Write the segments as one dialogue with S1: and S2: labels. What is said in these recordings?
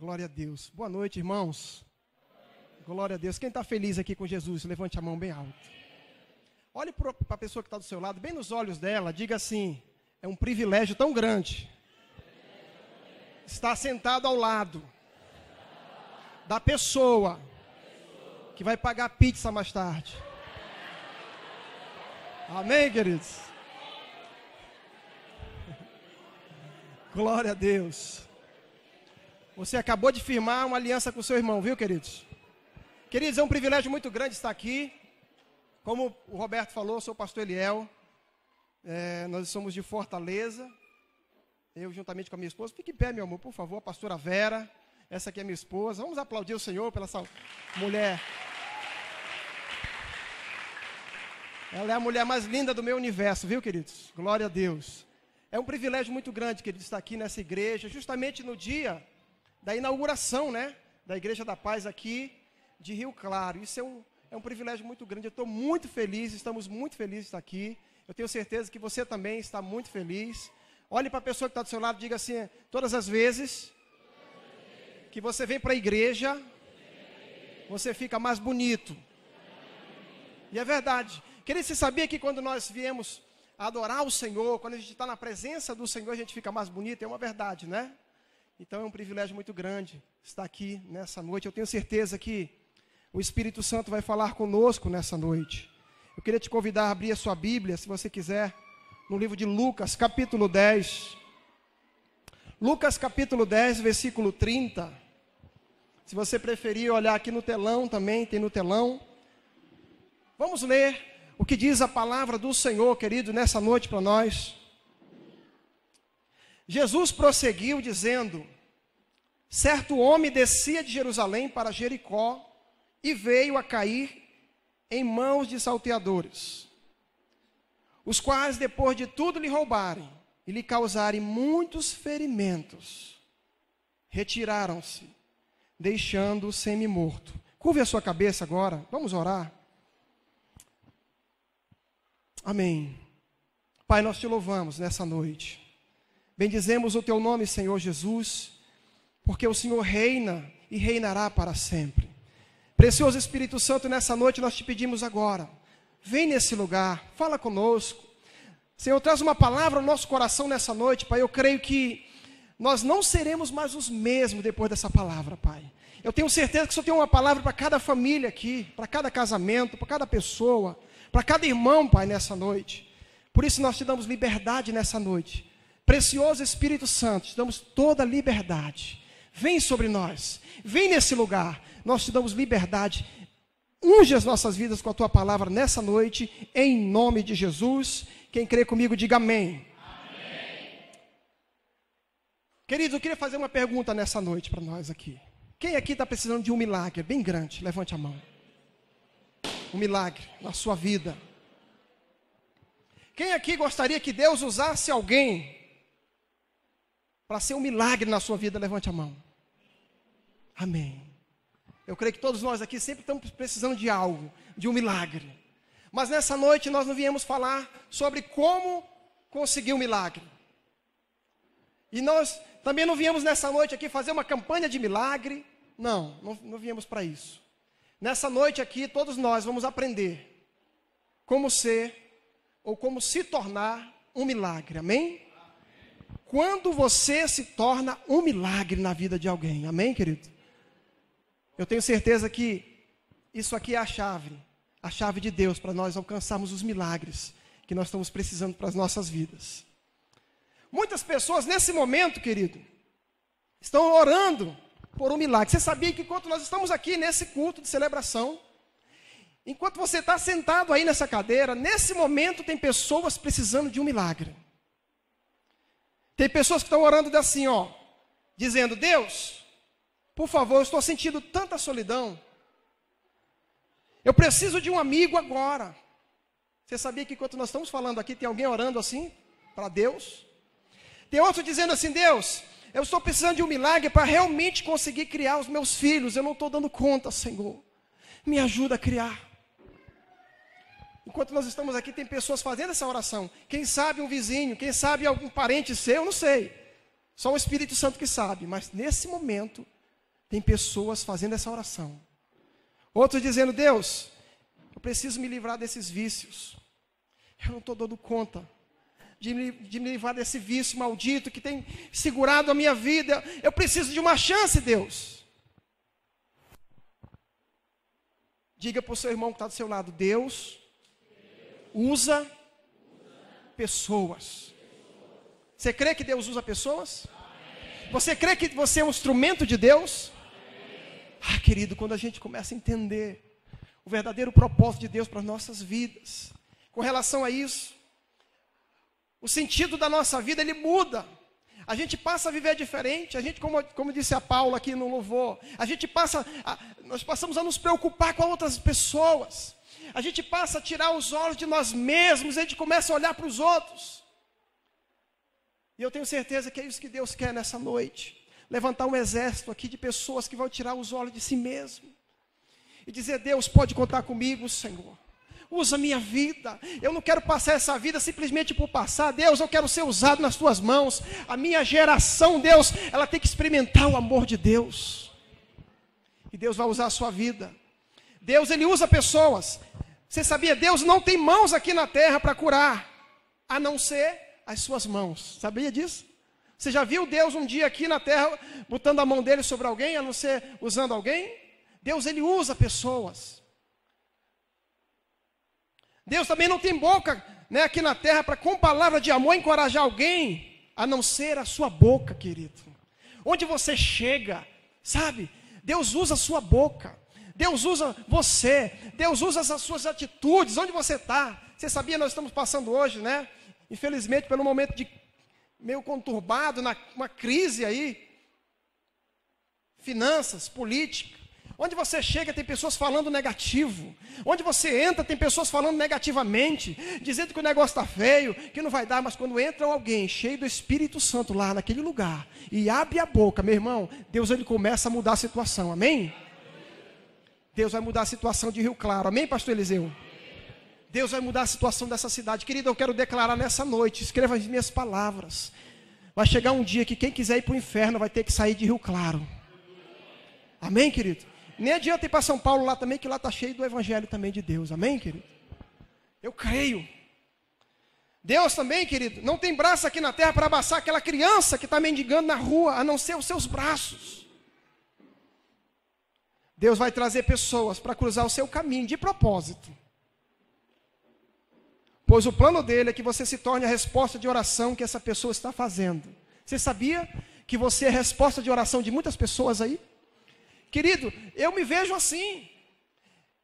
S1: Glória a Deus. Boa noite, irmãos. Glória a Deus. Quem está feliz aqui com Jesus, levante a mão bem alto. Olhe para a pessoa que está do seu lado, bem nos olhos dela, diga assim: é um privilégio tão grande estar sentado ao lado da pessoa que vai pagar pizza mais tarde. Amém, queridos? Glória a Deus. Você acabou de firmar uma aliança com o seu irmão, viu, queridos? Queridos, é um privilégio muito grande estar aqui. Como o Roberto falou, eu sou o pastor Eliel. Nós somos de Fortaleza. Eu, juntamente com a minha esposa. Fique em pé, meu amor, por favor. A pastora Vera. Essa aqui é minha esposa. Vamos aplaudir o Senhor pela essa mulher. Ela é a mulher mais linda do meu universo, viu, queridos? Glória a Deus. É um privilégio muito grande, queridos, estar aqui nessa igreja, justamente no dia da inauguração, né? Da Igreja da Paz aqui de Rio Claro. Isso é um privilégio muito grande. Eu estou muito feliz, estamos muito felizes de estar aqui. Eu tenho certeza que você também está muito feliz. Olhe para a pessoa que está do seu lado e diga assim: todas as vezes que você vem para a igreja, você fica mais bonito. E é verdade. Querido, você sabia que quando nós viemos adorar o Senhor, quando a gente está na presença do Senhor, a gente fica mais bonito? É uma verdade, né? Então é um privilégio muito grande estar aqui nessa noite. Eu tenho certeza que o Espírito Santo vai falar conosco nessa noite. Eu queria te convidar a abrir a sua Bíblia, se você quiser, no livro de Lucas, capítulo 10. Lucas, capítulo 10, versículo 30. Se você preferir olhar aqui no telão também, tem no telão. Vamos ler o que diz a palavra do Senhor, querido, nessa noite para nós. Jesus prosseguiu dizendo: certo homem descia de Jerusalém para Jericó e veio a cair em mãos de salteadores, os quais, depois de tudo lhe roubarem e lhe causarem muitos ferimentos, retiraram-se, deixando-o semi-morto. Curve a sua cabeça agora, vamos orar. Amém. Pai, nós te louvamos nessa noite. Bendizemos o teu nome, Senhor Jesus, porque o Senhor reina e reinará para sempre. Precioso Espírito Santo, nessa noite nós te pedimos agora, vem nesse lugar, fala conosco. Senhor, traz uma palavra ao nosso coração nessa noite, Pai. Eu creio que nós não seremos mais os mesmos depois dessa palavra, Pai. Eu tenho certeza que o Senhor tem uma palavra para cada família aqui, para cada casamento, para cada pessoa, para cada irmão, Pai, nessa noite. Por isso nós te damos liberdade nessa noite. Precioso Espírito Santo, te damos toda a liberdade. Vem sobre nós, vem nesse lugar. Nós te damos liberdade. Unge as nossas vidas com a tua palavra nessa noite, em nome de Jesus. Quem crê comigo, diga amém. Amém. Queridos, eu queria fazer uma pergunta nessa noite para nós aqui. Quem aqui está precisando de um milagre bem grande? Levante a mão. Um milagre na sua vida. Quem aqui gostaria que Deus usasse alguém para ser um milagre na sua vida? Levante a mão. Amém. Eu creio que todos nós aqui sempre estamos precisando de algo, de um milagre. Mas nessa noite nós não viemos falar sobre como conseguir um milagre. E nós também não viemos nessa noite aqui fazer uma campanha de milagre. Não viemos para isso. Nessa noite aqui todos nós vamos aprender como ser ou como se tornar um milagre. Amém? Quando você se torna um milagre na vida de alguém. Amém, querido? Eu tenho certeza que isso aqui é a chave de Deus para nós alcançarmos os milagres que nós estamos precisando para as nossas vidas. Muitas pessoas nesse momento, querido, estão orando por um milagre. Você sabia que enquanto nós estamos aqui nesse culto de celebração, enquanto você está sentado aí nessa cadeira, nesse momento tem pessoas precisando de um milagre. Tem pessoas que estão orando assim, dizendo: Deus, por favor, eu estou sentindo tanta solidão. Eu preciso de um amigo agora. Você sabia que enquanto nós estamos falando aqui, tem alguém orando assim para Deus? Tem outro dizendo assim: Deus, eu estou precisando de um milagre para realmente conseguir criar os meus filhos. Eu não estou dando conta, Senhor. Me ajuda a criar. Enquanto nós estamos aqui, tem pessoas fazendo essa oração. Quem sabe um vizinho, quem sabe algum parente seu, eu não sei. Só o Espírito Santo que sabe. Mas nesse momento, tem pessoas fazendo essa oração. Outros dizendo: Deus, eu preciso me livrar desses vícios. Eu não estou dando conta de me livrar desse vício maldito que tem segurado a minha vida. Eu preciso de uma chance, Deus. Diga para o seu irmão que está do seu lado: Deus usa pessoas. Você crê que Deus usa pessoas? Você crê que você é um instrumento de Deus? Ah, querido, quando a gente começa a entender o verdadeiro propósito de Deus para as nossas vidas, com relação a isso, o sentido da nossa vida, ele muda. A gente passa a viver diferente. A gente, como disse a Paula aqui no louvor, nós passamos a nos preocupar com outras pessoas. A gente passa a tirar os olhos de nós mesmos, a gente começa a olhar para os outros. E eu tenho certeza que é isso que Deus quer nessa noite. Levantar um exército aqui de pessoas que vão tirar os olhos de si mesmo. E dizer: Deus, pode contar comigo, Senhor. Usa a minha vida. Eu não quero passar essa vida simplesmente por passar. Deus, eu quero ser usado nas tuas mãos. A minha geração, Deus, ela tem que experimentar o amor de Deus. E Deus vai usar a sua vida. Deus, ele usa pessoas. Você sabia? Deus não tem mãos aqui na terra para curar, a não ser as suas mãos. Sabia disso? Você já viu Deus um dia aqui na terra botando a mão dele sobre alguém, a não ser usando alguém? Deus, ele usa pessoas. Deus também não tem boca, né, aqui na terra para, com palavra de amor, encorajar alguém, a não ser a sua boca, querido. Onde você chega, sabe? Deus usa a sua boca. Deus usa você. Deus usa as suas atitudes. Onde você está? Você sabia, nós estamos passando hoje, né? Infelizmente, pelo momento meio conturbado, uma crise aí. Finanças, política. Onde você chega, tem pessoas falando negativo. Onde você entra, tem pessoas falando negativamente, dizendo que o negócio está feio, que não vai dar. Mas quando entra alguém cheio do Espírito Santo lá naquele lugar e abre a boca, meu irmão, Deus, ele começa a mudar a situação, amém? Deus vai mudar a situação de Rio Claro, amém, pastor Eliseu? Deus vai mudar a situação dessa cidade. Querido, eu quero declarar nessa noite, escreva as minhas palavras. Vai chegar um dia que quem quiser ir para o inferno vai ter que sair de Rio Claro. Amém, querido? Nem adianta ir para São Paulo lá também, que lá está cheio do evangelho também de Deus. Amém, querido? Eu creio. Deus também, querido, não tem braço aqui na terra para abraçar aquela criança que está mendigando na rua, a não ser os seus braços. Deus vai trazer pessoas para cruzar o seu caminho de propósito. Pois o plano dele é que você se torne a resposta de oração que essa pessoa está fazendo. Você sabia que você é a resposta de oração de muitas pessoas aí? Querido, eu me vejo assim.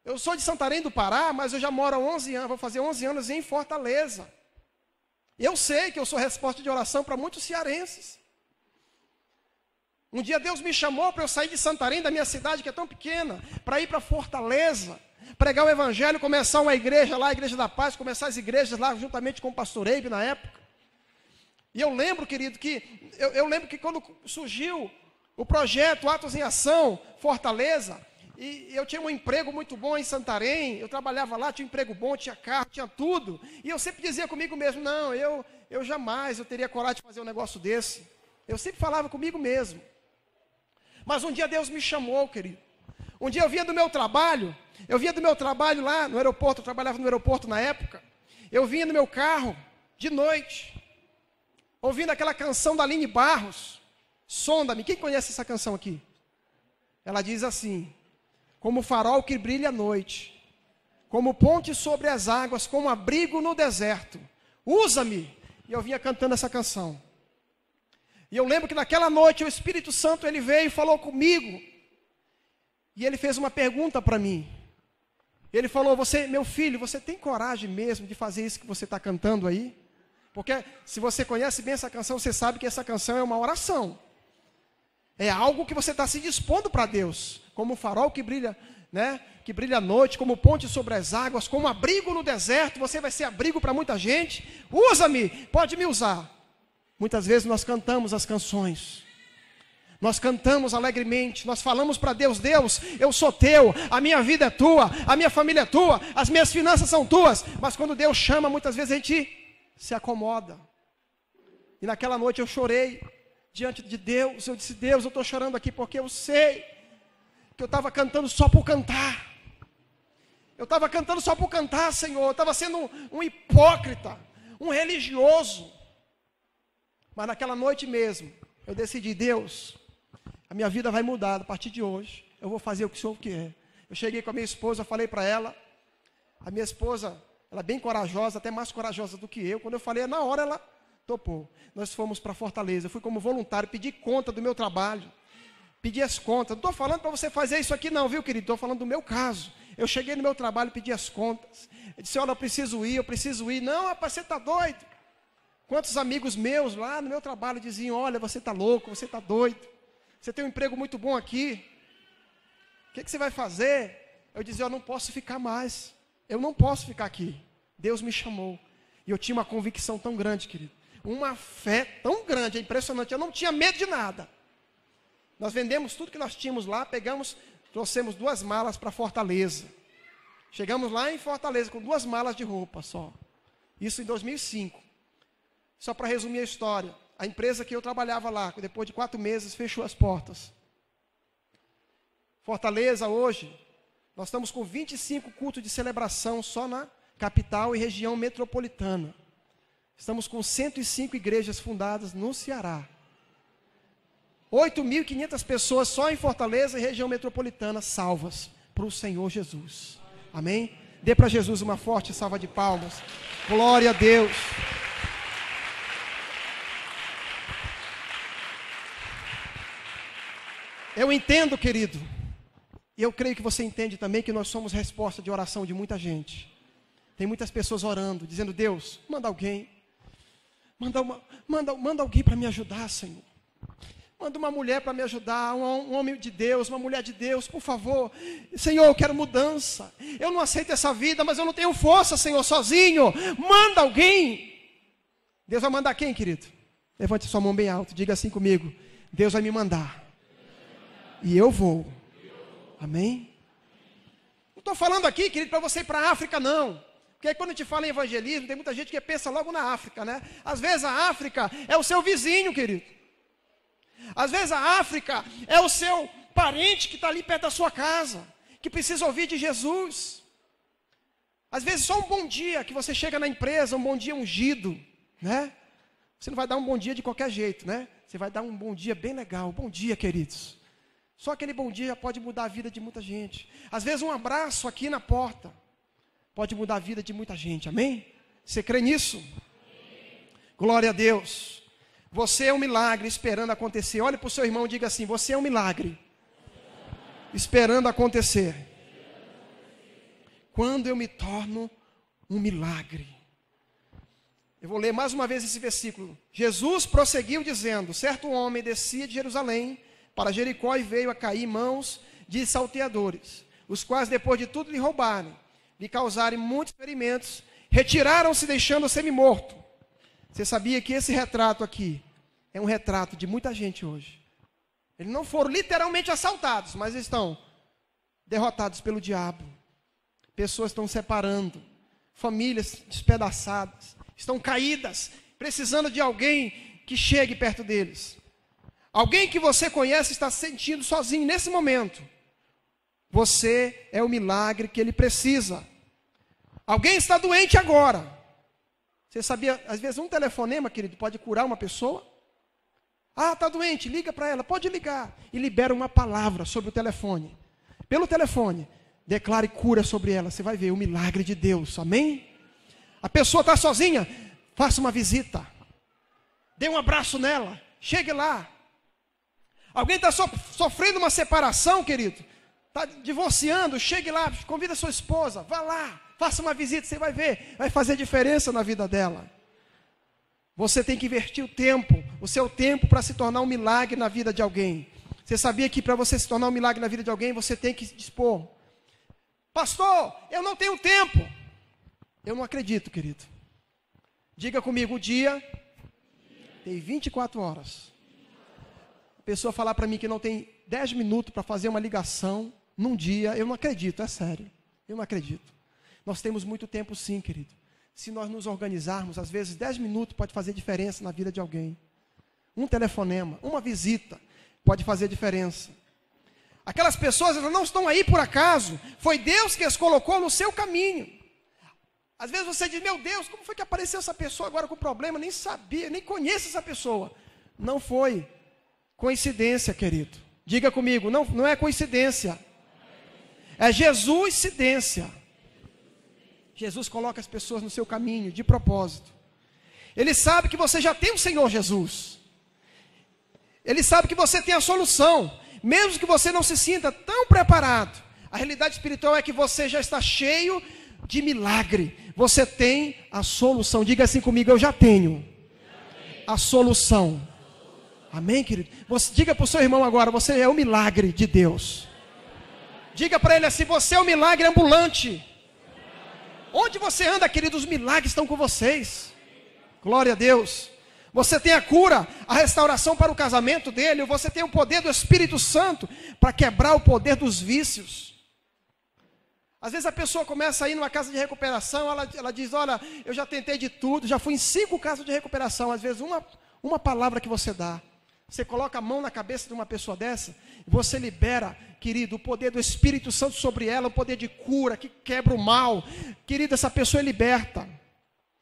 S1: Eu sou de Santarém do Pará, mas eu já moro há 11 anos, vou fazer 11 anos em Fortaleza. Eu sei que eu sou resposta de oração para muitos cearenses. Um dia Deus me chamou para eu sair de Santarém, da minha cidade que é tão pequena, para ir para Fortaleza, pregar o evangelho, começar uma igreja lá, a Igreja da Paz, começar as igrejas lá juntamente com o pastor Eibe na época. E eu lembro, querido, eu lembro que quando surgiu o projeto Atos em Ação, Fortaleza, e eu tinha um emprego muito bom em Santarém, eu trabalhava lá, tinha um emprego bom, tinha carro, tinha tudo, e eu sempre dizia comigo mesmo: não, eu jamais teria coragem de fazer um negócio desse. Eu sempre falava comigo mesmo. Mas um dia Deus me chamou, querido. Um dia eu vinha do meu trabalho lá no aeroporto, eu trabalhava no aeroporto na época, eu vinha no meu carro, de noite, ouvindo aquela canção da Aline Barros, Sonda-me. Quem conhece essa canção aqui? Ela diz assim: como farol que brilha à noite, como ponte sobre as águas, como abrigo no deserto, usa-me. E eu vinha cantando essa canção. E eu lembro que naquela noite o Espírito Santo, ele veio e falou comigo. E ele fez uma pergunta para mim. Ele falou: meu filho, você tem coragem mesmo de fazer isso que você está cantando aí? Porque se você conhece bem essa canção, você sabe que essa canção é uma oração. É algo que você está se dispondo para Deus. Como um farol que brilha, né? Que brilha à noite, como ponte sobre as águas, como abrigo no deserto. Você vai ser abrigo para muita gente. Usa-me, pode me usar. Muitas vezes nós cantamos as canções. Nós cantamos alegremente, nós falamos para Deus: Deus, eu sou teu, a minha vida é tua, a minha família é tua, as minhas finanças são tuas. Mas quando Deus chama, muitas vezes a gente se acomoda. E naquela noite eu chorei diante de Deus. Eu disse: Deus, eu estou chorando aqui porque eu sei que eu estava cantando só por cantar. Eu estava cantando só por cantar, Senhor. Eu estava sendo um hipócrita, um religioso. Mas naquela noite mesmo, eu decidi, Deus, a minha vida vai mudar a partir de hoje. Eu vou fazer o que o Senhor quer. Eu cheguei com a minha esposa, falei para ela. A minha esposa, ela é bem corajosa, até mais corajosa do que eu. Quando eu falei, na hora ela topou. Nós fomos para Fortaleza. Eu fui como voluntário, pedi conta do meu trabalho. Pedi as contas. Não estou falando para você fazer isso aqui não, viu, querido? Estou falando do meu caso. Eu cheguei no meu trabalho, pedi as contas. Eu disse, olha, eu preciso ir. Não, rapaz, você está doido. Quantos amigos meus lá no meu trabalho diziam, olha, você está louco, você está doido. Você tem um emprego muito bom aqui. O que você vai fazer? Eu dizia, eu não posso ficar mais. Eu não posso ficar aqui. Deus me chamou. E eu tinha uma convicção tão grande, querido. Uma fé tão grande, é impressionante. Eu não tinha medo de nada. Nós vendemos tudo que nós tínhamos lá, trouxemos 2 malas para Fortaleza. Chegamos lá em Fortaleza com 2 malas de roupa só. Isso em 2005. Só para resumir a história. A empresa que eu trabalhava lá, depois de 4 meses, fechou as portas. Fortaleza hoje, nós estamos com 25 cultos de celebração só na capital e região metropolitana. Estamos com 105 igrejas fundadas no Ceará. 8.500 pessoas só em Fortaleza e região metropolitana salvas para o Senhor Jesus. Amém? Dê para Jesus uma forte salva de palmas. Glória a Deus. Eu entendo, querido, e eu creio que você entende também que nós somos resposta de oração de muita gente. Tem muitas pessoas orando, dizendo, Deus, manda alguém. Manda alguém para me ajudar, Senhor. Manda uma mulher para me ajudar, um homem de Deus, uma mulher de Deus, por favor. Senhor, eu quero mudança. Eu não aceito essa vida, mas eu não tenho força, Senhor, sozinho. Manda alguém. Deus vai mandar quem, querido? Levante sua mão bem alto, diga assim comigo. Deus vai me mandar. E eu vou. Amém? Não estou falando aqui, querido, para você ir para a África, não. Porque aí quando a gente fala em evangelismo, tem muita gente que pensa logo na África, né? Às vezes a África é o seu vizinho, querido. Às vezes a África é o seu parente que está ali perto da sua casa, que precisa ouvir de Jesus. Às vezes só um bom dia, que você chega na empresa, um bom dia ungido, né? Você não vai dar um bom dia de qualquer jeito, né? Você vai dar um bom dia bem legal. Bom dia, queridos. Só aquele bom dia pode mudar a vida de muita gente. Às vezes um abraço aqui na porta pode mudar a vida de muita gente, amém? Você crê nisso? Amém. Glória a Deus. Você é um milagre esperando acontecer. Olhe para o seu irmão e diga assim, você é um milagre esperando acontecer. Quando eu me torno um milagre. Eu vou ler mais uma vez esse versículo. Jesus prosseguiu dizendo, certo homem descia de Jerusalém para Jericó e veio a cair em mãos de salteadores, os quais depois de tudo lhe roubarem, lhe causarem muitos ferimentos, retiraram-se deixando-o semi-morto. Você sabia que esse retrato aqui é um retrato de muita gente hoje? Eles não foram literalmente assaltados, mas estão derrotados pelo diabo. Pessoas estão separando, famílias despedaçadas, estão caídas, precisando de alguém que chegue perto deles. Alguém que você conhece está se sentindo sozinho nesse momento. Você é o milagre que ele precisa. Alguém está doente agora. Você sabia, às vezes um telefonema, querido, pode curar uma pessoa? Ah, está doente, liga para ela, pode ligar. E libera uma palavra sobre o telefone. Pelo telefone, declare cura sobre ela. Você vai ver o milagre de Deus, amém? A pessoa está sozinha, faça uma visita. Dê um abraço nela, chegue lá. Alguém está sofrendo uma separação, querido? Está divorciando, chegue lá, convida a sua esposa, vá lá, faça uma visita, você vai ver, vai fazer diferença na vida dela. Você tem que investir o seu tempo para se tornar um milagre na vida de alguém. Você sabia que para você se tornar um milagre na vida de alguém, você tem que dispor. Pastor, eu não tenho tempo. Eu não acredito, querido. Diga comigo, o dia tem 24 horas. A pessoa falar para mim que não tem 10 minutos para fazer uma ligação num dia, eu não acredito, é sério. Eu não acredito. Nós temos muito tempo sim, querido. Se nós nos organizarmos, às vezes 10 minutos pode fazer diferença na vida de alguém. Um telefonema, uma visita pode fazer diferença. Aquelas pessoas, elas não estão aí por acaso. Foi Deus que as colocou no seu caminho. Às vezes você diz, meu Deus, como foi que apareceu essa pessoa agora com problema? Nem sabia, nem conheço essa pessoa. Não foi coincidência, querido. Diga comigo, não é coincidência. É Jesuscidência. Jesus coloca as pessoas no seu caminho, de propósito. Ele sabe que você já tem o Senhor Jesus. Ele sabe que você tem a solução. Mesmo que você não se sinta tão preparado. A realidade espiritual é que você já está cheio de milagre. Você tem a solução. Diga assim comigo, eu já tenho a solução. Amém, querido? Diga para o seu irmão agora, você é o milagre de Deus. Diga para ele assim, você é o milagre ambulante. Onde você anda, querido, os milagres estão com vocês. Glória a Deus. Você tem a cura, a restauração para o casamento dele. Você tem o poder do Espírito Santo para quebrar o poder dos vícios. Às vezes a pessoa começa a ir numa casa de recuperação, ela diz, olha, eu já tentei de tudo, já fui em 5 casas de recuperação. Às vezes uma palavra que você dá, você coloca a mão na cabeça de uma pessoa dessa, e você libera, querido, o poder do Espírito Santo sobre ela, o poder de cura, que quebra o mal. Querido, essa pessoa é liberta.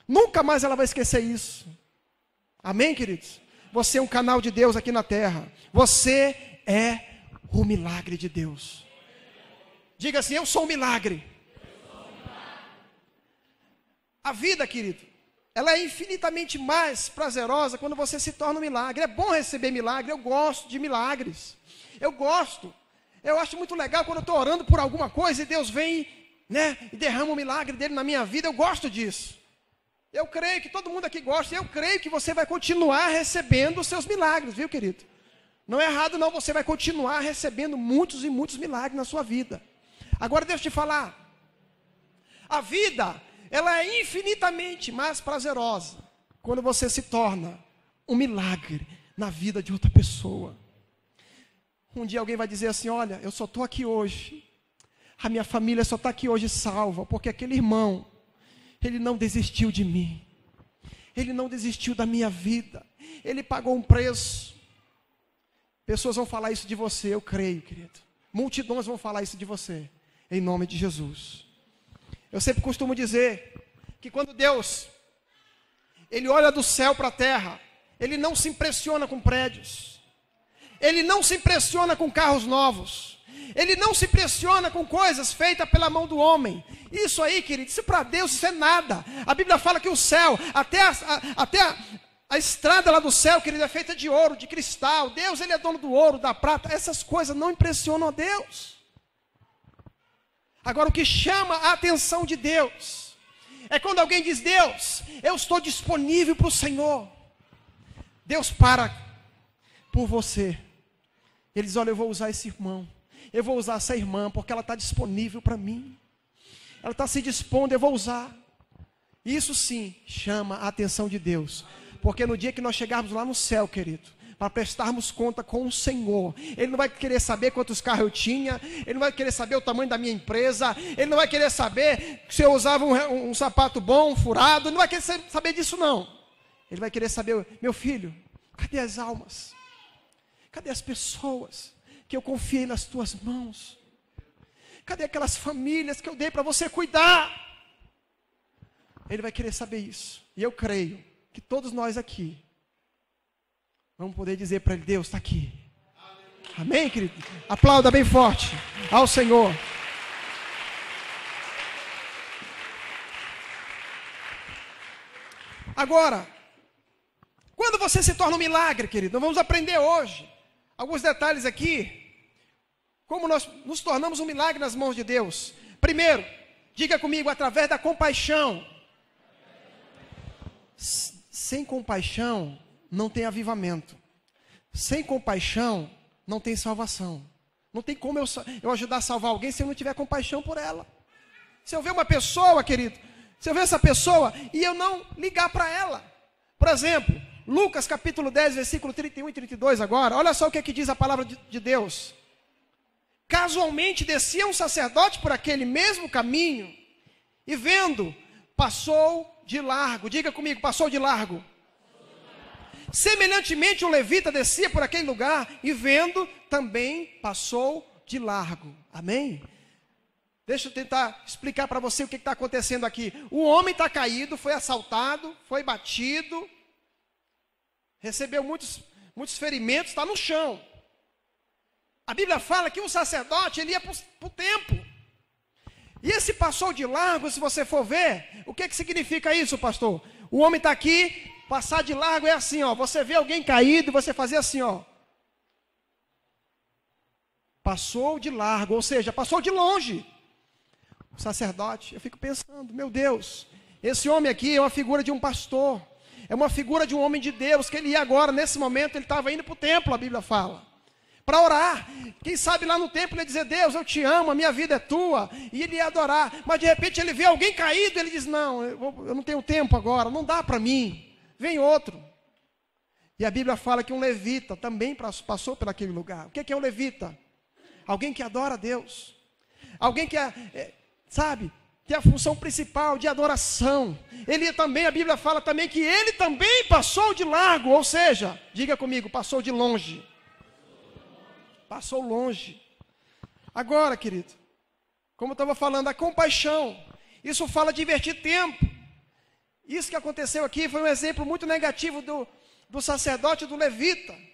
S1: Nunca mais ela vai esquecer isso. Amém, queridos? Você é um canal de Deus aqui na terra. Você é o milagre de Deus. Diga assim, eu sou um milagre. A vida, querido, ela é infinitamente mais prazerosa quando você se torna um milagre. É bom receber milagre, eu gosto de milagres. Eu gosto. Eu acho muito legal quando eu estou orando por alguma coisa e Deus vem, né, e derrama o milagre dele na minha vida. Eu gosto disso. Eu creio que todo mundo aqui gosta. Eu creio que você vai continuar recebendo os seus milagres, viu, querido? Não é errado não, você vai continuar recebendo muitos e muitos milagres na sua vida. Agora deixa eu te falar. A vida, ela é infinitamente mais prazerosa quando você se torna um milagre na vida de outra pessoa. Um dia alguém vai dizer assim, olha, eu só estou aqui hoje. A minha família só está aqui hoje salva, porque aquele irmão, ele não desistiu de mim. Ele não desistiu da minha vida. Ele pagou um preço. Pessoas vão falar isso de você, eu creio, querido. Multidões vão falar isso de você, em nome de Jesus. Eu sempre costumo dizer que quando Deus, Ele olha do céu para a terra, Ele não se impressiona com prédios. Ele não se impressiona com carros novos. Ele não se impressiona com coisas feitas pela mão do homem. Isso aí, querido, isso para Deus isso é nada. A Bíblia fala que o céu, até a estrada lá do céu, querido, é feita de ouro, de cristal. Deus, Ele é dono do ouro, da prata. Essas coisas não impressionam a Deus. Agora, o que chama a atenção de Deus é quando alguém diz, Deus, eu estou disponível para o Senhor. Deus para por você. Ele diz, olha, eu vou usar esse irmão. Eu vou usar essa irmã, porque ela está disponível para mim. Ela está se dispondo, eu vou usar. Isso sim chama a atenção de Deus. Porque no dia que nós chegarmos lá no céu, querido, para prestarmos conta com o Senhor, Ele não vai querer saber quantos carros eu tinha, Ele não vai querer saber o tamanho da minha empresa, Ele não vai querer saber se eu usava um sapato bom, furado, Ele não vai querer saber disso não. Ele vai querer saber, meu filho, cadê as almas? Cadê as pessoas que eu confiei nas tuas mãos? Cadê aquelas famílias que eu dei para você cuidar? Ele vai querer saber isso. E eu creio que todos nós aqui vamos poder dizer para Ele, Deus está aqui. Amém, querido? Aplauda bem forte ao Senhor. Agora, quando você se torna um milagre, querido, nós vamos aprender hoje alguns detalhes aqui. Como nós nos tornamos um milagre nas mãos de Deus. Primeiro, diga comigo, através da compaixão. Sem compaixão, não tem avivamento. Sem compaixão, não tem salvação. Não tem como eu ajudar a salvar alguém se eu não tiver compaixão por ela. Se eu ver uma pessoa, querido, se eu ver essa pessoa e eu não ligar para ela. Por exemplo, Lucas capítulo 10, versículo 31 e 32 agora. Olha só o que aqui diz a palavra de Deus. Casualmente descia um sacerdote por aquele mesmo caminho e vendo, passou de largo. Diga comigo, passou de largo. Semelhantemente, um levita descia por aquele lugar e vendo, também passou de largo. Amém? Deixa eu tentar explicar para você o que está acontecendo aqui. O homem está caído, foi assaltado, foi batido, recebeu muitos ferimentos, está no chão. A Bíblia fala que o sacerdote ele ia para o templo. E esse passou de largo, se você for ver, o que significa isso, pastor? O homem está aqui, passar de largo é assim, ó. Você vê alguém caído, você fazer assim, ó. Passou de largo, ou seja, passou de longe. O sacerdote, eu fico pensando, meu Deus, esse homem aqui é uma figura de um pastor, é uma figura de um homem de Deus, que ele ia agora, nesse momento, ele estava indo para o templo, a Bíblia fala, para orar. Quem sabe lá no templo ele ia dizer, Deus, eu te amo, a minha vida é tua, e ele ia adorar, mas de repente ele vê alguém caído, ele diz, não, eu não tenho tempo agora, não dá para mim, vem outro. E a Bíblia fala que um levita também passou por aquele lugar. O que é um levita? Alguém que adora a Deus, alguém que sabe, tem a função principal de adoração. Ele também, a Bíblia fala também que ele também passou de largo, ou seja, diga comigo, passou de longe. Passou longe. Agora, querido, como eu estava falando, a compaixão, isso fala de invertir tempo. Isso que aconteceu aqui foi um exemplo muito negativo do sacerdote e do levita.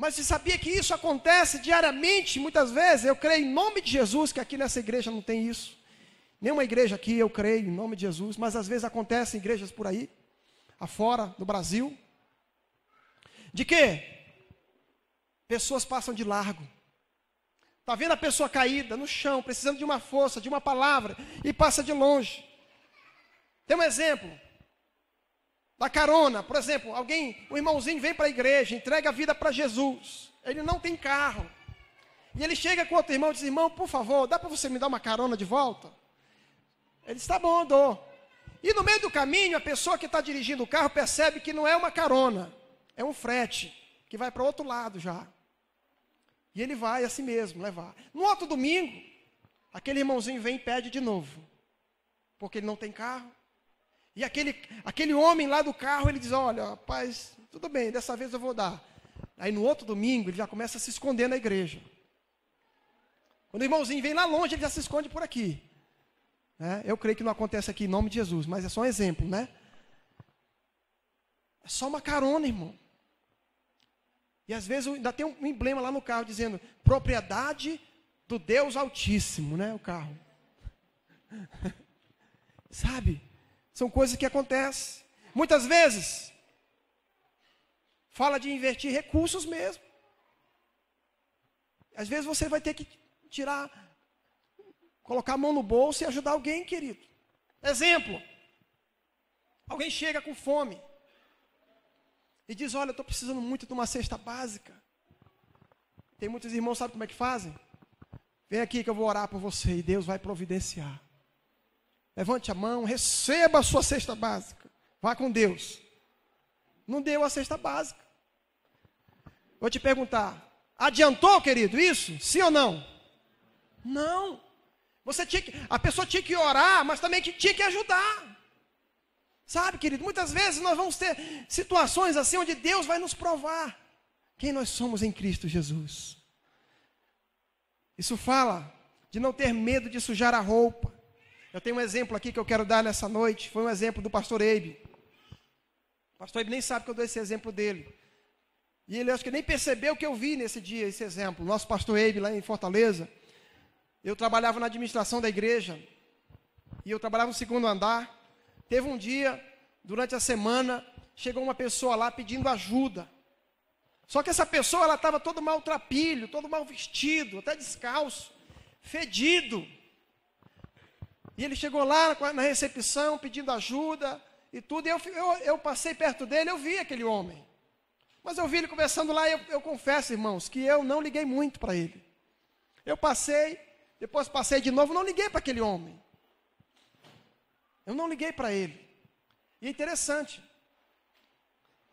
S1: Mas você sabia que isso acontece diariamente, muitas vezes? Eu creio em nome de Jesus, que aqui nessa igreja não tem isso. Nenhuma igreja aqui eu creio em nome de Jesus, mas às vezes acontece em igrejas por aí, afora, no Brasil. De quê? Pessoas passam de largo. Está vendo a pessoa caída no chão, precisando de uma força, de uma palavra, e passa de longe. Tem um exemplo. Da carona, por exemplo, um irmãozinho vem para a igreja, entrega a vida para Jesus, ele não tem carro, e ele chega com outro irmão e diz, irmão, por favor, dá para você me dar uma carona de volta? Ele diz, tá bom, dou. E no meio do caminho, a pessoa que está dirigindo o carro percebe que não é uma carona, é um frete, que vai para o outro lado já, e ele vai assim mesmo, levar. No outro domingo, aquele irmãozinho vem e pede de novo, porque ele não tem carro. E aquele homem lá do carro, ele diz, olha, rapaz, tudo bem, dessa vez eu vou dar. Aí no outro domingo, ele já começa a se esconder na igreja. Quando o irmãozinho vem lá longe, ele já se esconde por aqui. Eu creio que não acontece aqui em nome de Jesus, mas é só um exemplo, né? É só uma carona, irmão. E às vezes ainda tem um emblema lá no carro, dizendo, propriedade do Deus Altíssimo, né? O carro. Sabe? São coisas que acontecem. Muitas vezes, fala de invertir recursos mesmo. Às vezes você vai ter que colocar a mão no bolso e ajudar alguém, querido. Exemplo. Alguém chega com fome. E diz, olha, eu estou precisando muito de uma cesta básica. Tem muitos irmãos, sabe como é que fazem? Vem aqui que eu vou orar por você e Deus vai providenciar. Levante a mão, receba a sua cesta básica. Vá com Deus. Não deu a cesta básica. Vou te perguntar, adiantou, querido, isso? Sim ou não? Não. A pessoa tinha que orar, mas também tinha que ajudar. Sabe, querido, muitas vezes nós vamos ter situações assim, onde Deus vai nos provar quem nós somos em Cristo Jesus. Isso fala de não ter medo de sujar a roupa. Eu tenho um exemplo aqui que eu quero dar nessa noite. Foi um exemplo do pastor Eibe. O pastor Eibe nem sabe que eu dou esse exemplo dele. E ele acho que nem percebeu que eu vi nesse dia esse exemplo. Nosso pastor Eibe lá em Fortaleza. Eu trabalhava na administração da igreja. E eu trabalhava no segundo andar. Teve um dia, durante a semana, chegou uma pessoa lá pedindo ajuda. Só que essa pessoa, ela estava todo maltrapilho, todo mal vestido, até descalço, fedido. E ele chegou lá na recepção pedindo ajuda e tudo. E eu passei perto dele, eu vi aquele homem. Mas eu vi ele conversando lá e eu confesso, irmãos, que eu não liguei muito para ele. Eu passei, depois passei de novo, não liguei para aquele homem. Eu não liguei para ele. E é interessante,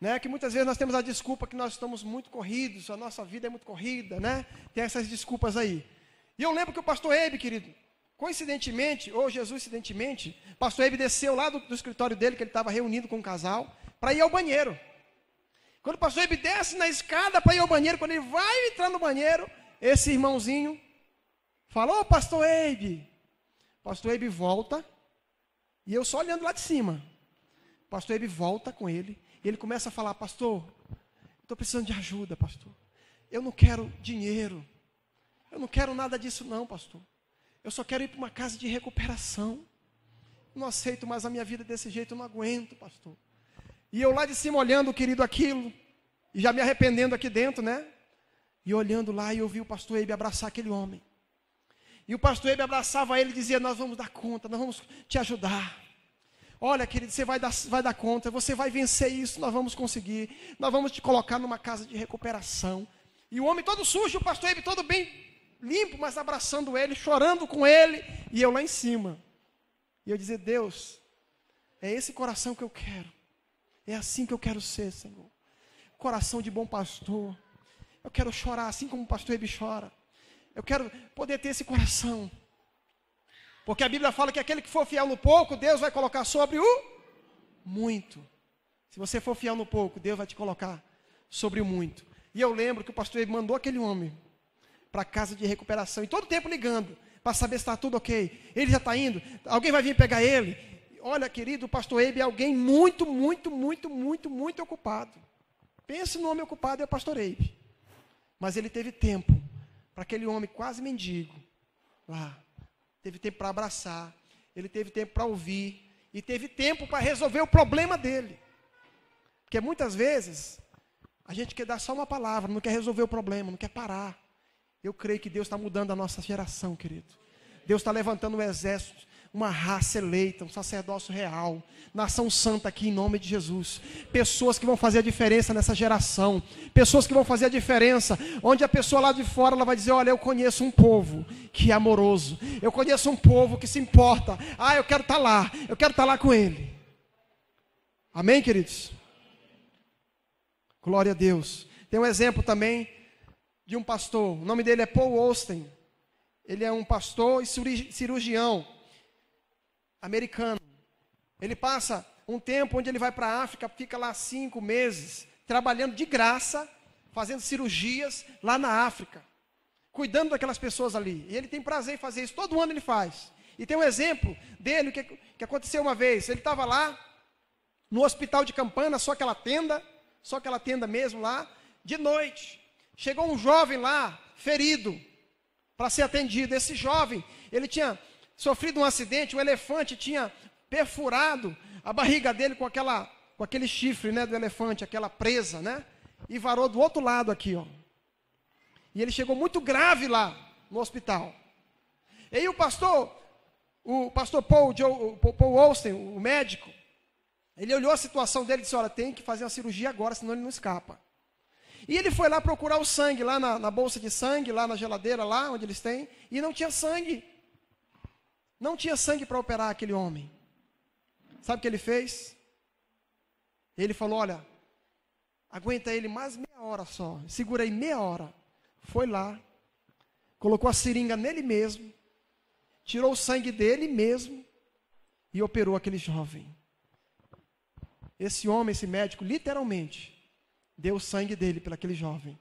S1: né, que muitas vezes nós temos a desculpa que nós estamos muito corridos, a nossa vida é muito corrida, né? Tem essas desculpas aí. E eu lembro que o pastor Eibe, querido, coincidentemente, ou jesuincidentemente, o pastor Eibe desceu lá do escritório dele, que ele estava reunido com um casal, para ir ao banheiro. Quando o pastor Eibe desce na escada para ir ao banheiro, quando ele vai entrar no banheiro, esse irmãozinho fala: ô pastor Eibe. Pastor Eibe volta, e eu só olhando lá de cima. Pastor Eibe volta com ele, e ele começa a falar: pastor, estou precisando de ajuda, pastor. Eu não quero dinheiro, eu não quero nada disso não, pastor. Eu só quero ir para uma casa de recuperação. Não aceito mais a minha vida desse jeito, eu não aguento, pastor. E eu lá de cima olhando, querido, aquilo, e já me arrependendo aqui dentro, né? E olhando lá, e eu vi o pastor Eibe abraçar aquele homem. E o pastor Eibe abraçava ele e dizia: nós vamos dar conta, nós vamos te ajudar. Olha, querido, você vai dar conta, você vai vencer isso, nós vamos conseguir. Nós vamos te colocar numa casa de recuperação. E o homem todo sujo, o pastor Eibe todo bem limpo, mas abraçando ele, chorando com ele. E eu lá em cima. E eu dizia: Deus, é esse coração que eu quero. É assim que eu quero ser, Senhor. Coração de bom pastor. Eu quero chorar assim como o pastor Eibe chora. Eu quero poder ter esse coração. Porque a Bíblia fala que aquele que for fiel no pouco, Deus vai colocar sobre o muito. Se você for fiel no pouco, Deus vai te colocar sobre o muito. E eu lembro que o pastor Eibe mandou aquele homem para a casa de recuperação. E todo tempo ligando, para saber se está tudo ok. Ele já está indo, alguém vai vir pegar ele. Olha, querido, o pastor Eibe é alguém muito ocupado. Pense no homem ocupado, é o pastor Eibe. Mas ele teve tempo para aquele homem quase mendigo lá. Teve tempo para abraçar, ele teve tempo para ouvir, e teve tempo para resolver o problema dele. Porque muitas vezes, a gente quer dar só uma palavra, não quer resolver o problema, não quer parar. Eu creio que Deus está mudando a nossa geração, querido. Deus está levantando um exército, uma raça eleita, um sacerdócio real, nação santa aqui em nome de Jesus. Pessoas que vão fazer a diferença nessa geração. Pessoas que vão fazer a diferença, onde a pessoa lá de fora ela vai dizer: olha, eu conheço um povo que é amoroso. Eu conheço um povo que se importa. Ah, eu quero estar lá. Eu quero estar lá com ele. Amém, queridos? Glória a Deus. Tem um exemplo também de um pastor. O nome dele é Paul Osteen. Ele é um pastor e cirurgião americano. Ele passa um tempo onde ele vai para a África, fica lá 5 meses, trabalhando de graça, fazendo cirurgias lá na África, cuidando daquelas pessoas ali. E ele tem prazer em fazer isso, todo ano ele faz. E tem um exemplo dele, que aconteceu uma vez. Ele estava lá, no hospital de Campana, só aquela tenda mesmo lá, de noite. Chegou um jovem lá, ferido, para ser atendido. Esse jovem, ele tinha sofrido um acidente, um elefante tinha perfurado a barriga dele com aquele chifre, né, do elefante, aquela presa, né? E varou do outro lado aqui, ó. E ele chegou muito grave lá no hospital. E aí o pastor Paul Osteen, o médico, ele olhou a situação dele e disse: olha, tem que fazer uma cirurgia agora, senão ele não escapa. E ele foi lá procurar o sangue, lá na bolsa de sangue, lá na geladeira, lá onde eles têm, e não tinha sangue. Não tinha sangue para operar aquele homem. Sabe o que ele fez? Ele falou: olha, aguenta ele mais meia hora só. Segura aí meia hora. Foi lá, colocou a seringa nele mesmo, tirou o sangue dele mesmo e operou aquele jovem. Esse homem, esse médico, literalmente, deu o sangue dele para aquele jovem.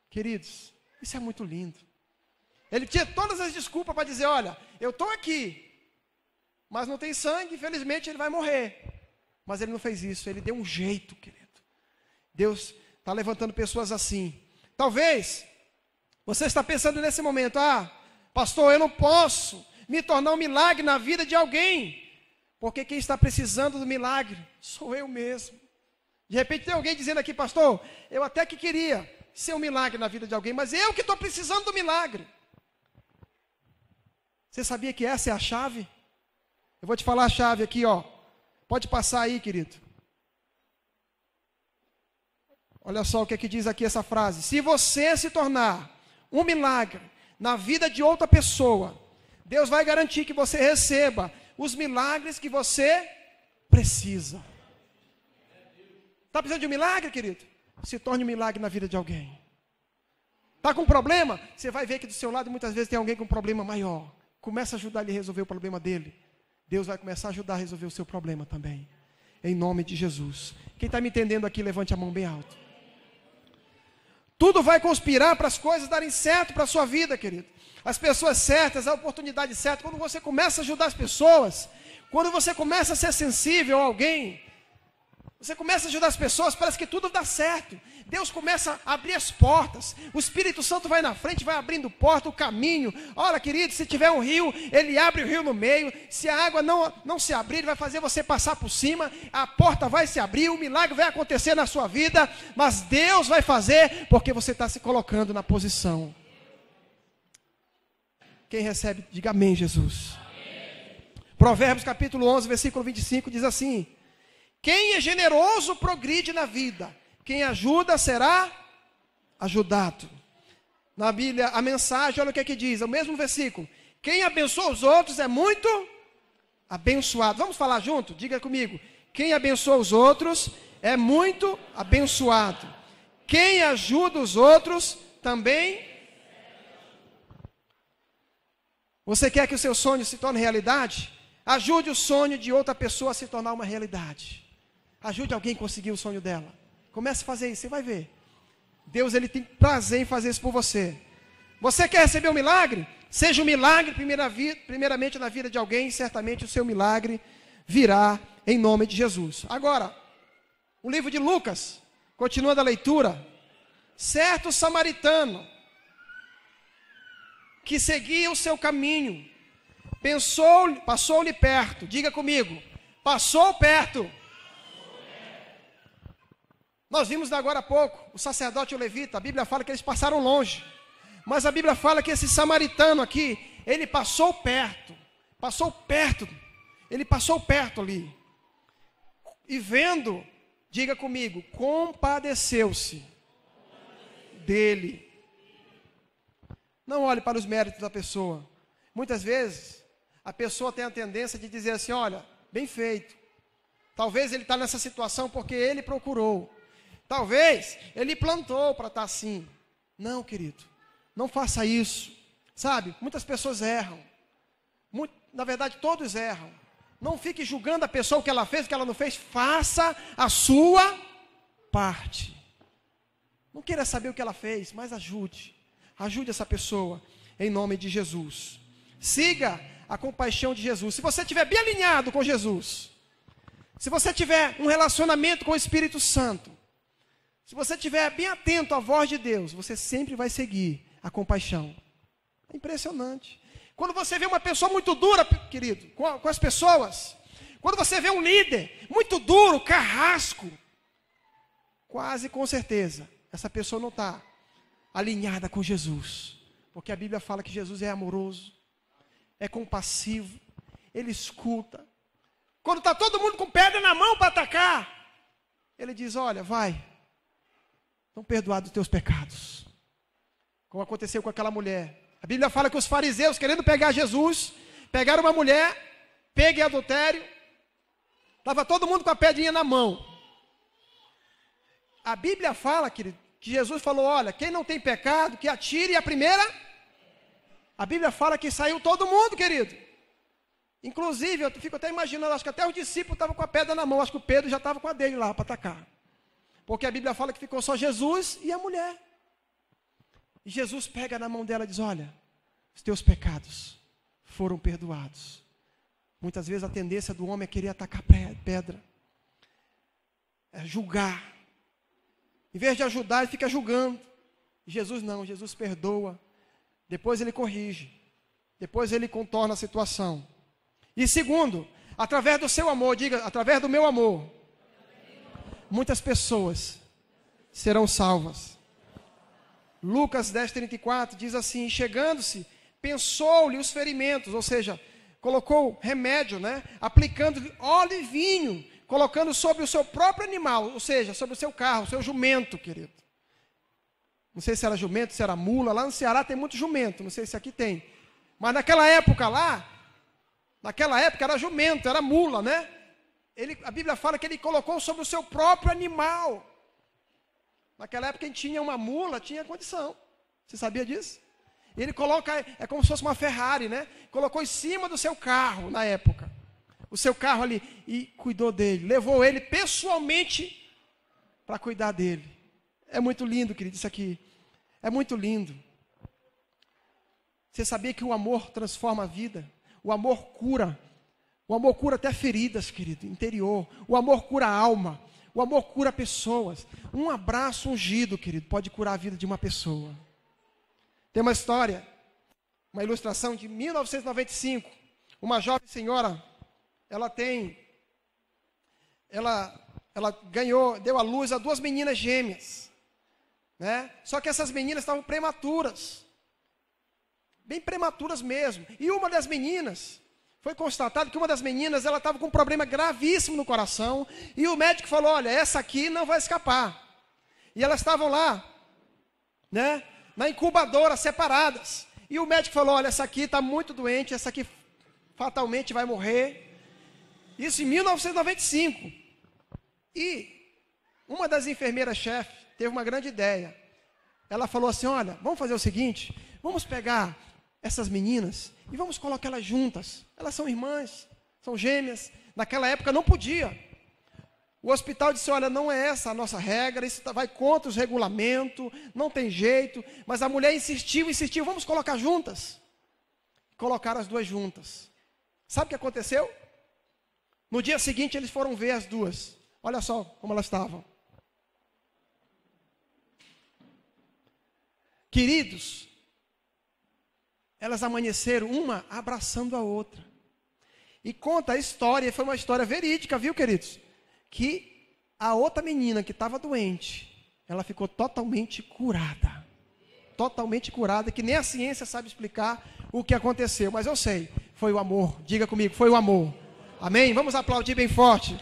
S1: Queridos, isso é muito lindo. Ele tinha todas as desculpas para dizer: olha, eu estou aqui, mas não tem sangue, infelizmente ele vai morrer. Mas ele não fez isso, ele deu um jeito, querido. Deus está levantando pessoas assim. Talvez você está pensando nesse momento: ah, pastor, eu não posso me tornar um milagre na vida de alguém, porque quem está precisando do milagre sou eu mesmo. De repente tem alguém dizendo aqui: pastor, eu até que queria ser um milagre na vida de alguém, mas eu que estou precisando do milagre. Você sabia que essa é a chave? Eu vou te falar a chave aqui, ó. Pode passar aí, querido. Olha só o que é que diz aqui essa frase. Se você se tornar um milagre na vida de outra pessoa, Deus vai garantir que você receba os milagres que você precisa. Está precisando de um milagre, querido? Se torne um milagre na vida de alguém. Está com um problema? Você vai ver que do seu lado muitas vezes tem alguém com um problema maior. Começa a ajudar ele a resolver o problema dele. Deus vai começar a ajudar a resolver o seu problema também. Em nome de Jesus. Quem está me entendendo aqui, levante a mão bem alto. Tudo vai conspirar para as coisas darem certo para a sua vida, querido. As pessoas certas, a oportunidade certa. Quando você começa a ajudar as pessoas, quando você começa a ser sensível a alguém, você começa a ajudar as pessoas, parece que tudo dá certo. Deus começa a abrir as portas. O Espírito Santo vai na frente, vai abrindo porta, o caminho. Olha, querido, se tiver um rio, ele abre o rio no meio. Se a água não se abrir, ele vai fazer você passar por cima. A porta vai se abrir, o milagre vai acontecer na sua vida. Mas Deus vai fazer, porque você está se colocando na posição. Quem recebe, diga amém, Jesus. Amém. Provérbios capítulo 11, versículo 25, diz assim: quem é generoso progride na vida, quem ajuda será ajudado. Na Bíblia, a mensagem, olha o que diz, é o mesmo versículo. Quem abençoa os outros é muito abençoado. Vamos falar junto? Diga comigo. Quem abençoa os outros é muito abençoado. Quem ajuda os outros também. Você quer que o seu sonho se torne realidade? Ajude o sonho de outra pessoa a se tornar uma realidade. Ajude alguém a conseguir o sonho dela. Comece a fazer isso, você vai ver. Deus, ele tem prazer em fazer isso por você. Você quer receber um milagre? Seja um milagre primeiramente na vida de alguém, e certamente o seu milagre virá em nome de Jesus. Agora, o livro de Lucas, continuando a leitura. Certo samaritano, que seguia o seu caminho, passou-lhe perto. Diga comigo, passou perto. Nós vimos agora há pouco, o sacerdote e o levita, a Bíblia fala que eles passaram longe. Mas a Bíblia fala que esse samaritano aqui, ele passou perto. Ele passou perto ali. E vendo, diga comigo, compadeceu-se dele. Não olhe para os méritos da pessoa. Muitas vezes, a pessoa tem a tendência de dizer assim, olha, bem feito. Talvez ele está nessa situação porque ele procurou. Talvez ele plantou para estar assim. Não, querido, não faça isso. Sabe, muitas pessoas erram. Na verdade, todos erram. Não fique julgando a pessoa o que ela fez, o que ela não fez. Faça a sua parte. Não queira saber o que ela fez, mas ajude. Ajude essa pessoa, em nome de Jesus. Siga a compaixão de Jesus. Se você estiver bem alinhado com Jesus, se você tiver um relacionamento com o Espírito Santo, se você estiver bem atento à voz de Deus, você sempre vai seguir a compaixão. É impressionante. Quando você vê uma pessoa muito dura, querido, com as pessoas, quando você vê um líder muito duro, carrasco, quase com certeza, essa pessoa não está alinhada com Jesus. Porque a Bíblia fala que Jesus é amoroso, é compassivo, ele escuta. Quando está todo mundo com pedra na mão para atacar, ele diz, olha, vai. Estão perdoados os teus pecados. Como aconteceu com aquela mulher. A Bíblia fala que os fariseus, querendo pegar Jesus, pegaram uma mulher, pega em adultério. Estava todo mundo com a pedrinha na mão. A Bíblia fala, querido, que Jesus falou, olha, quem não tem pecado, que atire a primeira. A Bíblia fala que saiu todo mundo, querido. Inclusive, eu fico até imaginando, acho que até os discípulos estavam com a pedra na mão. Acho que o Pedro já estava com a dele lá para atacar. Porque a Bíblia fala que ficou só Jesus e a mulher. E Jesus pega na mão dela e diz, olha, os teus pecados foram perdoados. Muitas vezes a tendência do homem é querer atacar pedra. É julgar. Em vez de ajudar, ele fica julgando. Jesus não, Jesus perdoa. Depois ele corrige. Depois ele contorna a situação. E segundo, através do seu amor, diga, através do meu amor, muitas pessoas serão salvas. Lucas 10:34 diz assim, chegando-se, pensou-lhe os ferimentos, ou seja, colocou remédio, né? Aplicando-lhe óleo e vinho, colocando sobre o seu próprio animal, ou seja, sobre o seu carro, o seu jumento, querido. Não sei se era jumento, se era mula, lá no Ceará tem muito jumento, não sei se aqui tem. Mas naquela época lá, era jumento, era mula, né? A Bíblia fala que ele colocou sobre o seu próprio animal. Naquela época quem tinha uma mula tinha condição. Você sabia disso? Ele coloca, é como se fosse uma Ferrari, né? Colocou em cima do seu carro na época. O seu carro ali e cuidou dele. Levou ele pessoalmente para cuidar dele. É muito lindo, querido, isso aqui. É muito lindo. Você sabia que o amor transforma a vida? O amor cura. O amor cura até feridas, querido, interior. O amor cura a alma. O amor cura pessoas. Um abraço ungido, querido, pode curar a vida de uma pessoa. Tem uma história, uma ilustração de 1995. Uma jovem senhora, ela deu à luz a 2 meninas gêmeas, né? Só que essas meninas estavam prematuras, bem prematuras mesmo. E uma das meninas, foi constatado que uma das meninas, ela estava com um problema gravíssimo no coração, e o médico falou, olha, essa aqui não vai escapar. E elas estavam lá, né, na incubadora, separadas. E o médico falou, olha, essa aqui está muito doente, essa aqui fatalmente vai morrer. Isso em 1995. E uma das enfermeiras-chefe teve uma grande ideia. Ela falou assim, olha, vamos fazer o seguinte, vamos pegar essas meninas e vamos colocá-las juntas. Elas são irmãs, são gêmeas. Naquela época não podia. O hospital disse, olha, não é essa a nossa regra, isso vai contra os regulamentos, não tem jeito. Mas a mulher insistiu, vamos colocar juntas. Colocaram as 2 juntas. Sabe o que aconteceu? No dia seguinte eles foram ver as 2. Olha só como elas estavam. Queridos, elas amanheceram uma abraçando a outra. E conta a história, e foi uma história verídica, viu, queridos? Que a outra menina que estava doente, ela ficou totalmente curada. Totalmente curada, que nem a ciência sabe explicar o que aconteceu. Mas eu sei, foi o amor. Diga comigo, foi o amor. Amém? Vamos aplaudir bem forte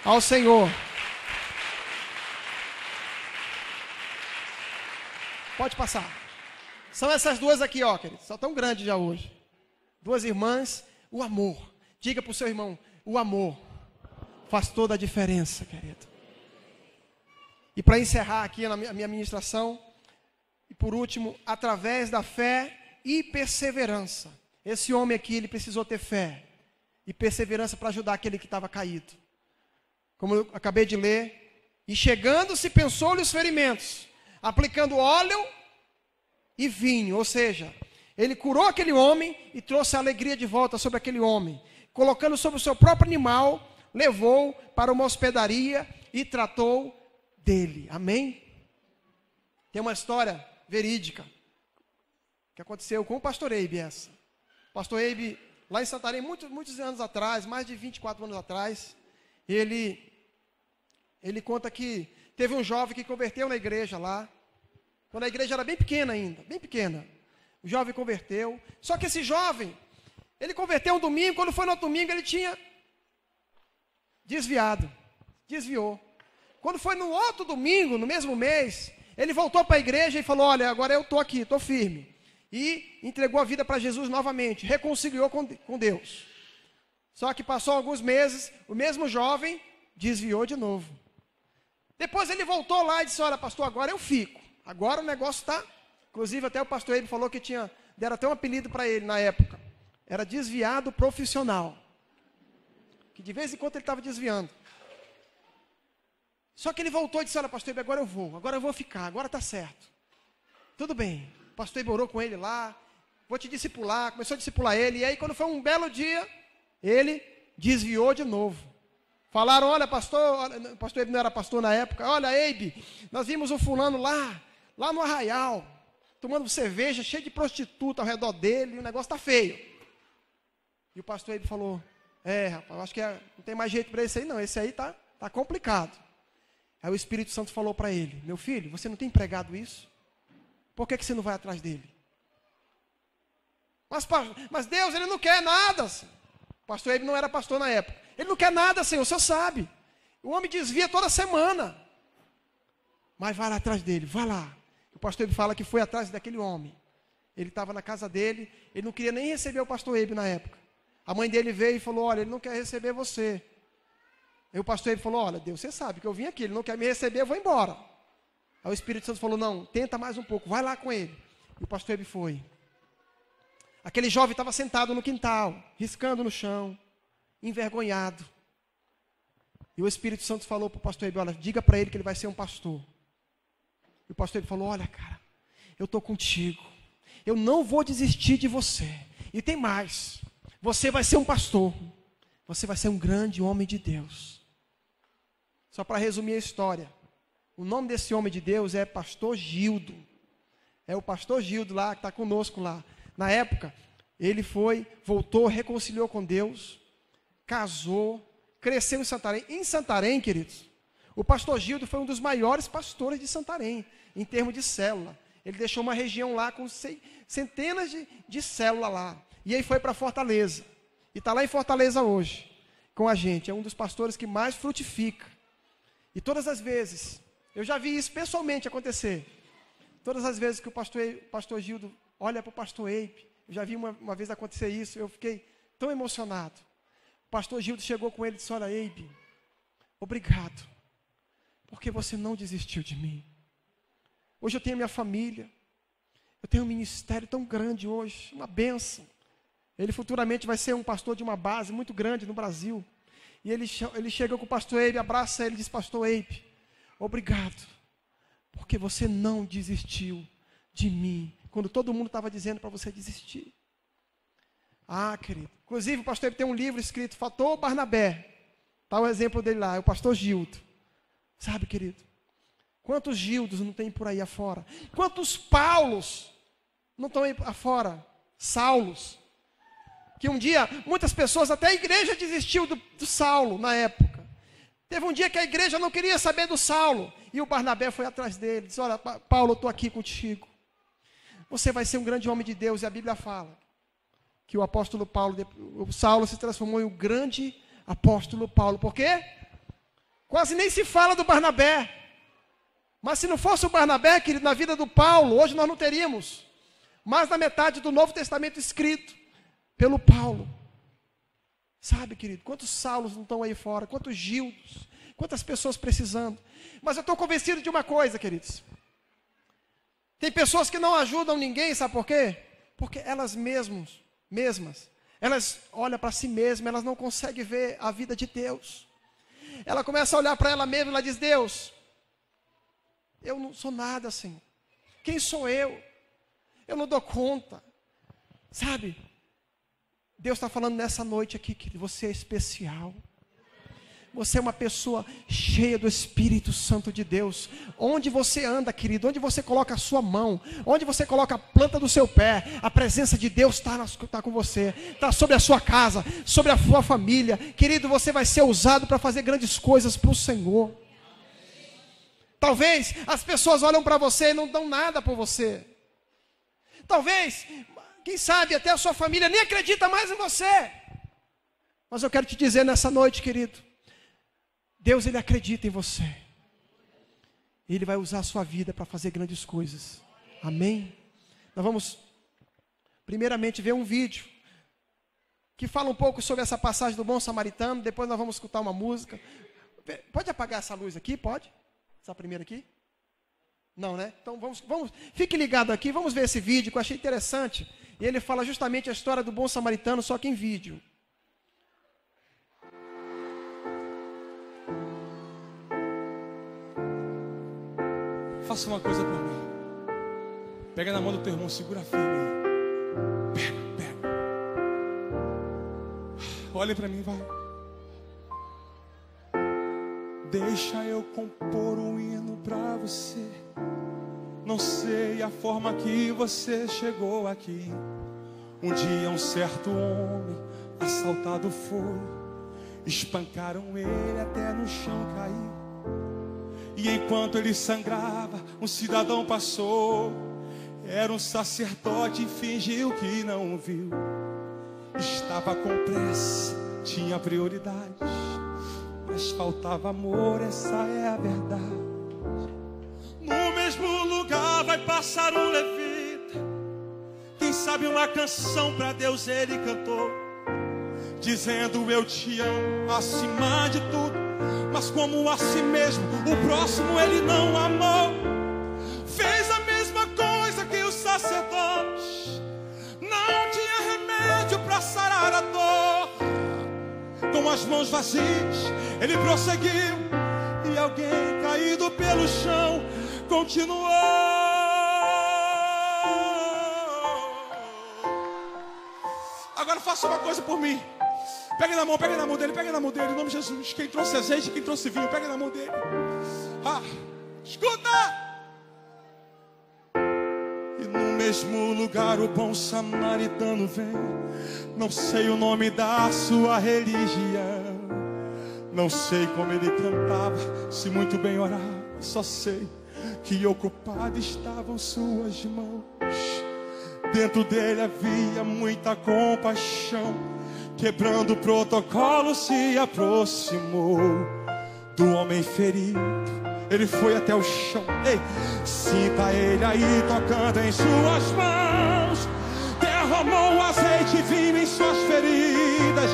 S1: ao Senhor. Pode passar. São essas 2 aqui, ó, queridos. São tão grandes já hoje. 2 irmãs, o amor. Diga para o seu irmão, o amor faz toda a diferença, querido. E para encerrar aqui a minha ministração, e por último, através da fé e perseverança. Esse homem aqui, ele precisou ter fé e perseverança para ajudar aquele que estava caído. Como eu acabei de ler, e chegando-se pensou-lhe os ferimentos, aplicando óleo e vinho, ou seja, ele curou aquele homem e trouxe a alegria de volta sobre aquele homem, colocando sobre o seu próprio animal, levou para uma hospedaria e tratou dele. Amém? Tem uma história verídica que aconteceu com o pastor Eibe essa. O pastor Eibe, lá em Santarém, muitos anos atrás, mais de 24 anos atrás, ele conta que teve um jovem que converteu na igreja lá, quando a igreja era bem pequena ainda, bem pequena. O jovem converteu, só que esse jovem, ele converteu um domingo, quando foi no outro domingo ele tinha desviou. Quando foi no outro domingo, no mesmo mês, ele voltou para a igreja e falou, olha, agora eu estou aqui, estou firme. E entregou a vida para Jesus novamente, reconciliou com Deus. Só que passou alguns meses, o mesmo jovem desviou de novo. Depois ele voltou lá e disse, olha, pastor, agora eu fico. Agora o negócio está... Inclusive até o pastor Eibe falou que deram até um apelido para ele na época. Era desviado profissional. Que de vez em quando ele estava desviando. Só que ele voltou e disse, olha, pastor Eibe, agora eu vou ficar, agora está certo. Tudo bem. O pastor Eibe orou com ele lá, vou te discipular, começou a discipular ele, e aí quando foi um belo dia, ele desviou de novo. Falaram, olha, o pastor Eibe não era pastor na época, olha, Eibe, nós vimos um fulano lá no arraial, tomando cerveja, cheio de prostituta ao redor dele, e o negócio está feio. E o pastor Eibe falou, rapaz, eu acho que não tem mais jeito para esse aí não, esse aí tá complicado. Aí o Espírito Santo falou para ele, meu filho, você não tem pregado isso? Por que você não vai atrás dele? Mas Deus, ele não quer nada. O pastor Eibe não era pastor na época. Ele não quer nada, Senhor, o Senhor sabe. O homem desvia toda semana. Mas vai lá atrás dele, vai lá. O pastor Eibe fala que foi atrás daquele homem. Ele estava na casa dele, ele não queria nem receber o pastor Eibe na época. A mãe dele veio e falou, olha, ele não quer receber você. Aí o pastor Eibe falou, olha, Deus, você sabe que eu vim aqui, ele não quer me receber, eu vou embora. Aí o Espírito Santo falou, não, tenta mais um pouco, vai lá com ele. E o pastor Eibe foi. Aquele jovem estava sentado no quintal, riscando no chão, envergonhado. E o Espírito Santo falou para o pastor Eibe, olha, diga para ele que ele vai ser um pastor. E o pastor Eibe falou, olha, cara, eu estou contigo. Eu não vou desistir de você. E tem mais. Você vai ser um pastor. Você vai ser um grande homem de Deus. Só para resumir a história. O nome desse homem de Deus é Pastor Gildo. É o pastor Gildo lá, que está conosco lá. Na época, ele voltou, reconciliou com Deus, casou, cresceu em Santarém. Em Santarém, queridos, o pastor Gildo foi um dos maiores pastores de Santarém, em termos de célula. Ele deixou uma região lá com centenas de células lá. E aí foi para Fortaleza. E está lá em Fortaleza hoje, com a gente. É um dos pastores que mais frutifica. E todas as vezes, eu já vi isso pessoalmente acontecer. Todas as vezes que o pastor Gildo olha para o pastor Eipe, eu já vi uma vez acontecer isso, eu fiquei tão emocionado. O pastor Gildo chegou com ele e disse: olha, Eipe, obrigado, porque você não desistiu de mim. Hoje eu tenho minha família, eu tenho um ministério tão grande hoje, uma bênção. Ele futuramente vai ser um pastor de uma base muito grande no Brasil. E ele chega com o pastor Eipe, abraça ele e diz: pastor Eipe, obrigado, porque você não desistiu de mim, quando todo mundo estava dizendo para você desistir. Ah, querido, inclusive o pastor Eipe tem um livro escrito Fator Barnabé. Está o exemplo dele lá, é o pastor Gildo. Sabe, querido, quantos Gildos não tem por aí afora? Quantos Paulos não estão aí afora? Saulos. Que um dia, muitas pessoas, até a igreja desistiu do Saulo na época. Teve um dia que a igreja não queria saber do Saulo. E o Barnabé foi atrás dele. Disse: olha, Paulo, eu estou aqui contigo. Você vai ser um grande homem de Deus. E a Bíblia fala que o apóstolo Paulo, o Saulo se transformou em um grande apóstolo Paulo. Por quê? Quase nem se fala do Barnabé. Mas se não fosse o Barnabé, querido, na vida do Paulo, hoje nós não teríamos mais da metade do Novo Testamento escrito pelo Paulo. Sabe, querido, quantos Saulos não estão aí fora, quantos Gildos, quantas pessoas precisando. Mas eu estou convencido de uma coisa, queridos. Tem pessoas que não ajudam ninguém, sabe por quê? Porque elas mesmas, elas olham para si mesmas, elas não conseguem ver a vida de Deus. Ela começa a olhar para ela mesma e ela diz: Deus, eu não sou nada, Senhor. Quem sou eu? Eu não dou conta. Sabe? Deus está falando nessa noite aqui que você é especial. Você é uma pessoa cheia do Espírito Santo de Deus. Onde você anda, querido, onde você coloca a sua mão, onde você coloca a planta do seu pé, a presença de Deus está com você, está sobre a sua casa, sobre a sua família. Querido, você vai ser usado para fazer grandes coisas para o Senhor. Talvez as pessoas olham para você e não dão nada por você. Talvez, quem sabe, até a sua família nem acredita mais em você. Mas eu quero te dizer nessa noite, querido, Deus, Ele acredita em você. Ele vai usar a sua vida para fazer grandes coisas. Amém? Nós vamos, primeiramente, ver um vídeo que fala um pouco sobre essa passagem do bom samaritano. Depois nós vamos escutar uma música. Pode apagar essa luz aqui? Pode? Essa primeira aqui? Não, né? Então vamos, fique ligado aqui, vamos ver esse vídeo que eu achei interessante. E ele fala justamente a história do bom samaritano, só que em vídeo.
S2: Faça uma coisa por mim. Pega na mão do teu irmão, segura firme aí. Pega. Olha para mim, vai. Deixa eu compor um hino pra você. Não sei a forma que você chegou aqui. Um dia um certo homem assaltado foi. Espancaram ele até no chão cair. E enquanto ele sangrava, um cidadão passou. Era um sacerdote e fingiu que não viu. Estava com pressa, tinha prioridades, mas faltava amor, essa é a verdade. No mesmo lugar vai passar um levita. Quem sabe uma canção pra Deus ele cantou, dizendo eu te amo acima de tudo. Mas como a si mesmo, o próximo ele não amou. Fez a mesma coisa que o sacerdote. Não tinha remédio para sarar a dor. Com as mãos vazias, ele prosseguiu. E alguém caído pelo chão continuou. Agora faça uma coisa por mim. Pegue na mão dele, pegue na mão dele, em nome de Jesus. Quem trouxe azeite, quem trouxe vinho, pegue na mão dele. Escuta! E no mesmo lugar o bom samaritano vem. Não sei o nome da sua religião, não sei como ele cantava, se muito bem orava. Só sei que ocupadas estavam suas mãos. Dentro dele havia muita compaixão. Quebrando o protocolo, se aproximou do homem ferido. Ele foi até o chão. Ei, sinta ele aí tocando em suas mãos. Derramou azeite e vinho em suas feridas.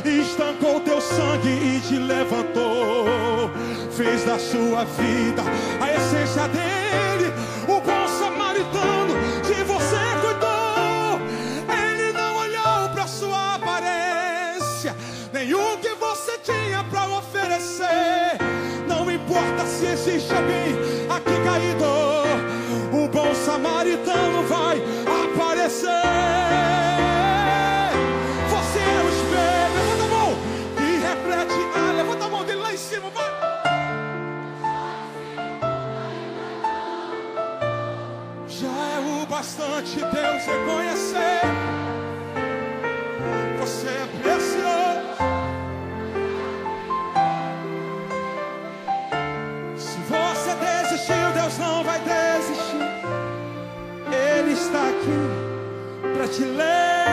S2: Estancou teu sangue e te levantou. Fez da sua vida a essência dele. O bom samaritano que você cuidou. Ele não olhou para sua aparência, nem o que você tinha para oferecer. Não importa se existe alguém aqui caído, o bom samaritano vai aparecer. Você é o espelho. Levanta a mão e reflete. Levanta a mão dele lá em cima, vai. Já é o bastante Deus reconhecer. Você é precioso. Se você desistiu, Deus não vai desistir. Ele está aqui para te levar.